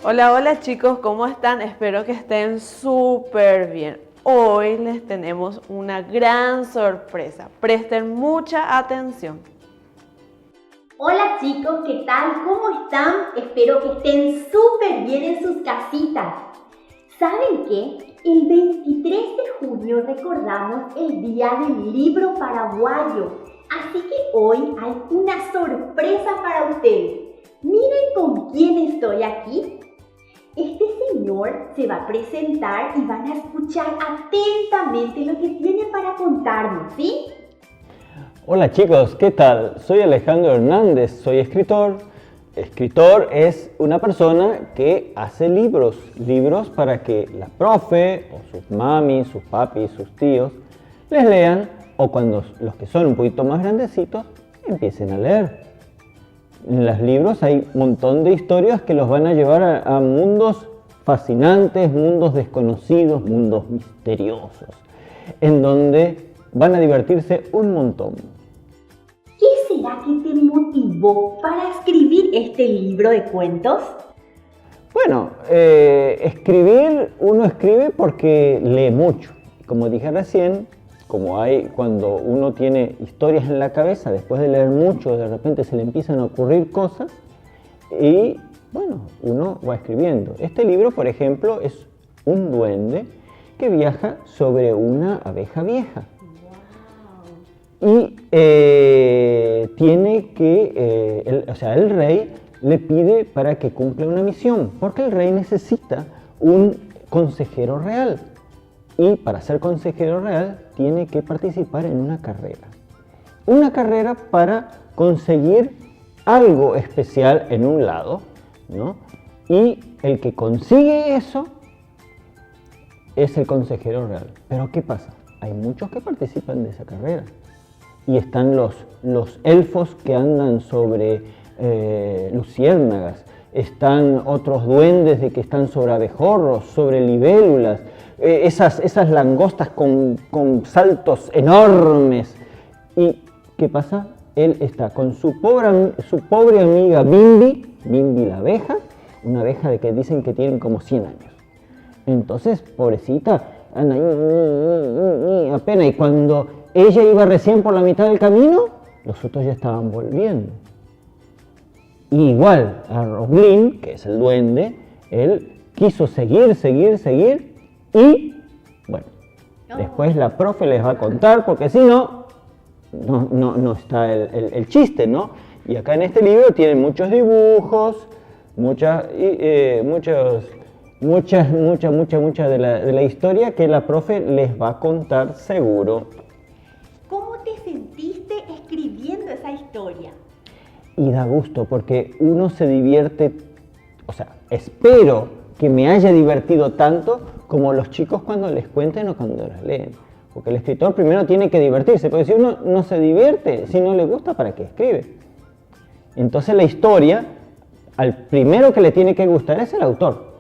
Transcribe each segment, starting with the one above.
Hola, hola chicos, ¿cómo están? Espero que estén súper bien. Hoy les tenemos una gran sorpresa. Presten mucha atención. Hola chicos, ¿qué tal? ¿Cómo están? Espero que estén súper bien en sus casitas. ¿Saben qué? El 23 de junio recordamos el Día del Libro Paraguayo. Así que hoy hay una sorpresa para ustedes. Miren con quién estoy aquí. Este señor se va a presentar y van a escuchar atentamente lo que tiene para contarnos, ¿sí? Hola chicos, ¿qué tal? Soy Alejandro Hernández, soy escritor. Escritor es una persona que hace libros para que la profe o sus mamis, sus papis, sus tíos les lean o cuando los que son un poquito más grandecitos empiecen a leer. En los libros hay un montón de historias que los van a llevar a mundos fascinantes, mundos desconocidos, mundos misteriosos, en donde van a divertirse un montón. ¿Qué será que te motivó para escribir este libro de cuentos? Bueno, uno escribe porque lee mucho. Como dije recién, cuando uno tiene historias en la cabeza, después de leer mucho, de repente se le empiezan a ocurrir cosas y, bueno, uno va escribiendo. Este libro, por ejemplo, es un duende que viaja sobre una abeja vieja. Y el rey le pide para que cumpla una misión, porque el rey necesita un consejero real. Y para ser consejero real tiene que participar en una carrera. Una carrera para conseguir algo especial en un lado, ¿no? Y el que consigue eso es el consejero real. Pero ¿qué pasa? Hay muchos que participan de esa carrera. Y están los elfos que andan sobre luciérnagas, están otros duendes que están sobre abejorros, sobre libélulas, esas langostas con saltos enormes. ¿Y qué pasa? Él está con su pobre amiga Bimbi la abeja, una abeja de que dicen que tienen como 100 años. Entonces, pobrecita, anda apenas, y cuando ella iba recién por la mitad del camino, los otros ya estaban volviendo. Y igual a Roglin, que es el duende, él quiso seguir, y bueno, después la profe les va a contar, porque si no está el chiste, ¿no? Y acá en este libro tienen muchos dibujos, mucha de la historia que la profe les va a contar seguro. ¿Cómo te sentiste escribiendo esa historia? Y da gusto porque uno se divierte, o sea, espero que me haya divertido tanto como los chicos cuando les cuenten o cuando las leen. Porque el escritor primero tiene que divertirse, porque si uno no se divierte, si no le gusta, ¿para qué escribe? Entonces la historia, al primero que le tiene que gustar es el autor,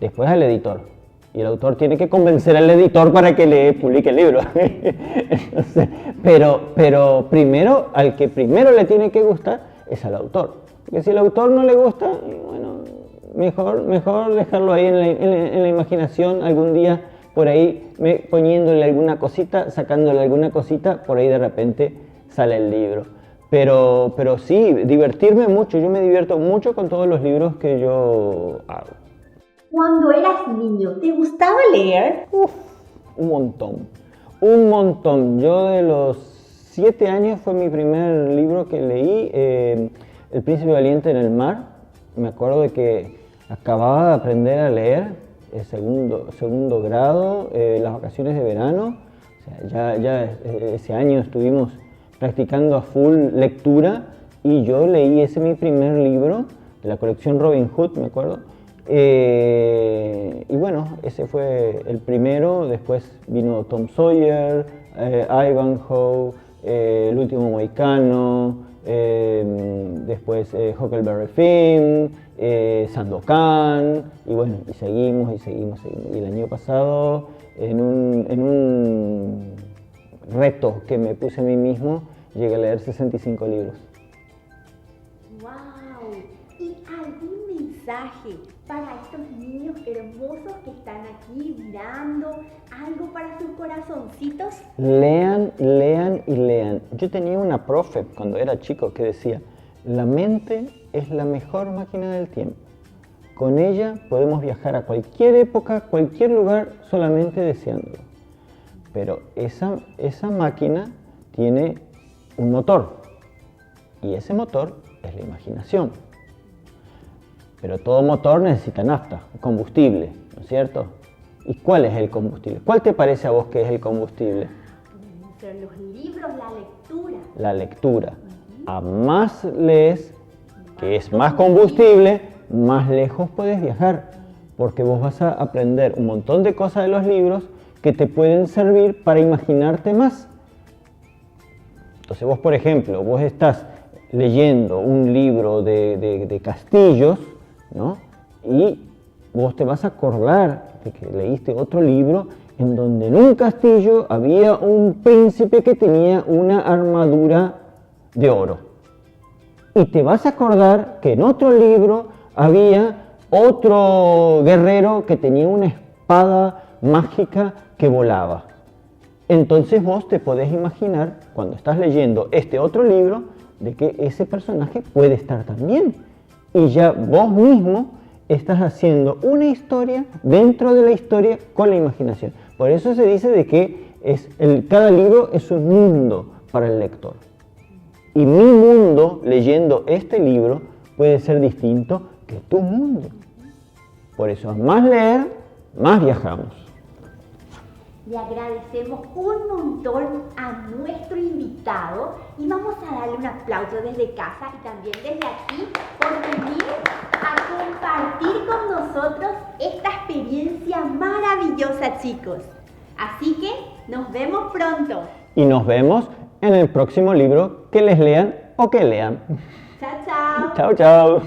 después al editor. Y el autor tiene que convencer al editor para que le publique el libro. Entonces, pero primero, al que primero le tiene que gustar es al autor. Porque si al autor no le gusta, bueno, mejor dejarlo ahí en la imaginación, algún día por ahí poniéndole alguna cosita, sacándole alguna cosita, por ahí de repente sale el libro. Pero sí, divertirme mucho, yo me divierto mucho con todos los libros que yo hago. Cuando eras niño, ¿te gustaba leer? Un montón. Yo de los 7 años fue mi primer libro que leí, El Príncipe Valiente en el Mar. Me acuerdo de que acababa de aprender a leer, el segundo grado, las vacaciones de verano. O sea, ya ese año estuvimos practicando a full lectura y yo leí ese mi primer libro de la colección Robin Hood, me acuerdo. Y bueno, ese fue el primero. Después vino Tom Sawyer, Ivanhoe, El último mohicano, después Huckleberry Finn, Sandokan, y bueno, y seguimos. Y el año pasado, en un reto que me puse a mí mismo, llegué a leer 65 libros. ¡Wow! ¿Y algún mensaje para estos niños hermosos que están aquí mirando? ¿Algo para sus corazoncitos? Lean, lean y lean. Yo tenía una profe cuando era chico que decía, la mente es la mejor máquina del tiempo. Con ella podemos viajar a cualquier época, cualquier lugar, solamente deseándolo. Pero esa máquina tiene un motor, y ese motor es la imaginación. Pero todo motor necesita nafta, combustible, ¿no es cierto? ¿Y cuál es el combustible? ¿Cuál te parece a vos que es el combustible? Son los libros, la lectura. La lectura. A más lees, que es más combustible, más lejos puedes viajar, porque vos vas a aprender un montón de cosas de los libros que te pueden servir para imaginarte más. Entonces vos, por ejemplo, vos estás leyendo un libro de castillos, ¿no? Y vos te vas a acordar de que leíste otro libro en donde en un castillo había un príncipe que tenía una armadura de oro. Y te vas a acordar que en otro libro había otro guerrero que tenía una espada mágica que volaba. Entonces vos te podés imaginar, cuando estás leyendo este otro libro, de que ese personaje puede estar también. Y ya vos mismo estás haciendo una historia dentro de la historia con la imaginación. Por eso se dice de que cada libro es un mundo para el lector. Y mi mundo, leyendo este libro, puede ser distinto que tu mundo. Por eso, a más leer, más viajamos. Le agradecemos un montón a nuestro invitado y vamos a darle un aplauso desde casa y también desde aquí por venir a compartir con nosotros esta experiencia maravillosa, chicos. Así que nos vemos pronto. Y nos vemos en el próximo libro que les lean o que lean. Chao, chao. Chao, chao.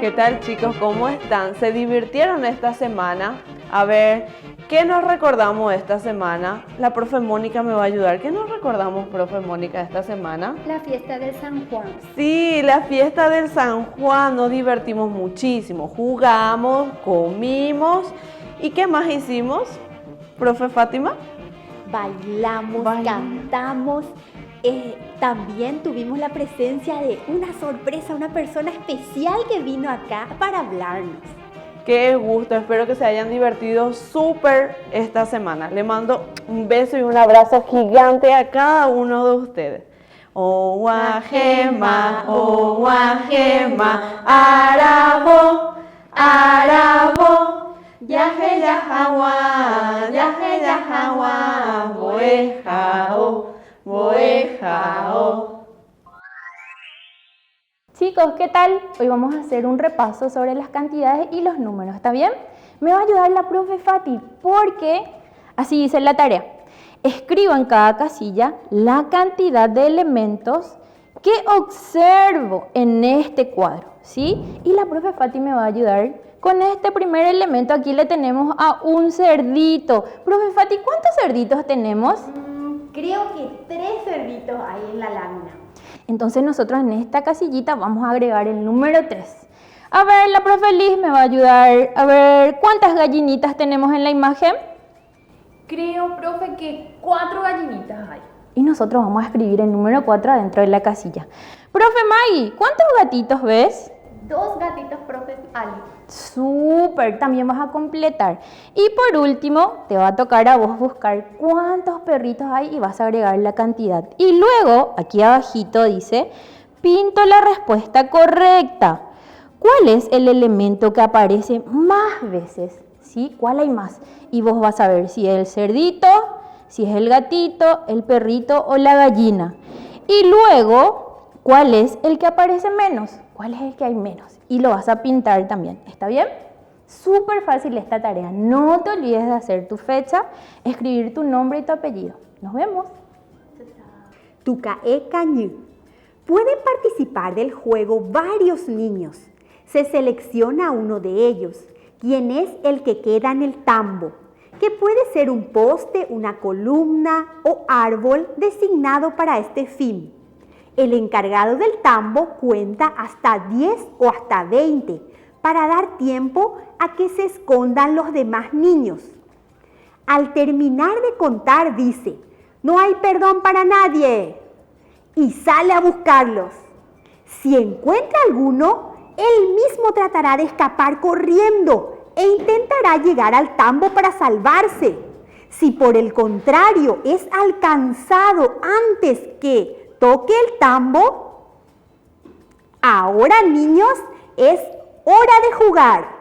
¿Qué tal, chicos? ¿Cómo están? ¿Se divirtieron esta semana? A ver, ¿qué nos recordamos esta semana? La profe Mónica me va a ayudar. ¿Qué nos recordamos, profe Mónica, esta semana? La fiesta del San Juan. Sí, la fiesta del San Juan. Nos divertimos muchísimo. Jugamos, comimos. ¿Y qué más hicimos, profe Fátima? Bailamos, cantamos, También tuvimos la presencia de una sorpresa, una persona especial que vino acá para hablarnos. Qué gusto, espero que se hayan divertido súper esta semana. Le mando un beso y un abrazo gigante a cada uno de ustedes. Oh Guajema, Arabo, Arabo, yaje yajawa, boejao, boejao. Chicos, ¿qué tal? Hoy vamos a hacer un repaso sobre las cantidades y los números, ¿está bien? Me va a ayudar la profe Fati porque así dice la tarea. Escribo en cada casilla la cantidad de elementos que observo en este cuadro, ¿sí? Y la profe Fati me va a ayudar con este primer elemento. Aquí le tenemos a un cerdito. Profe Fati, ¿cuántos cerditos tenemos? Creo que 3 cerditos hay en la lámina. Entonces nosotros en esta casillita vamos a agregar el número 3. A ver, la profe Liz me va a ayudar. A ver, ¿cuántas gallinitas tenemos en la imagen? Creo, profe, que 4 gallinitas hay. Y nosotros vamos a escribir el número 4 adentro de la casilla. Profe Maggie, ¿cuántos gatitos ves? 2 gatitos, profe Ali. Súper, también vas a completar. Y por último, te va a tocar a vos buscar cuántos perritos hay y vas a agregar la cantidad. Y luego, aquí abajito dice, pinto la respuesta correcta. ¿Cuál es el elemento que aparece más veces? ¿Sí? ¿Cuál hay más? Y vos vas a ver si es el cerdito, si es el gatito, el perrito o la gallina. Y luego, ¿cuál es el que aparece menos? ¿Cuál es el que hay menos? Y lo vas a pintar también, ¿está bien? Súper fácil esta tarea. No te olvides de hacer tu fecha, escribir tu nombre y tu apellido. Nos vemos. Tucae Cañú. Pueden participar del juego varios niños. Se selecciona uno de ellos, quien es el que queda en el tambo, que puede ser un poste, una columna o árbol designado para este fin. El encargado del tambo cuenta hasta 10 o hasta 20 para dar tiempo a que se escondan los demás niños. Al terminar de contar dice, no hay perdón para nadie, y sale a buscarlos. Si encuentra alguno, él mismo tratará de escapar corriendo e intentará llegar al tambo para salvarse. Si por el contrario es alcanzado antes que toque el tambo, ahora niños, es hora de jugar.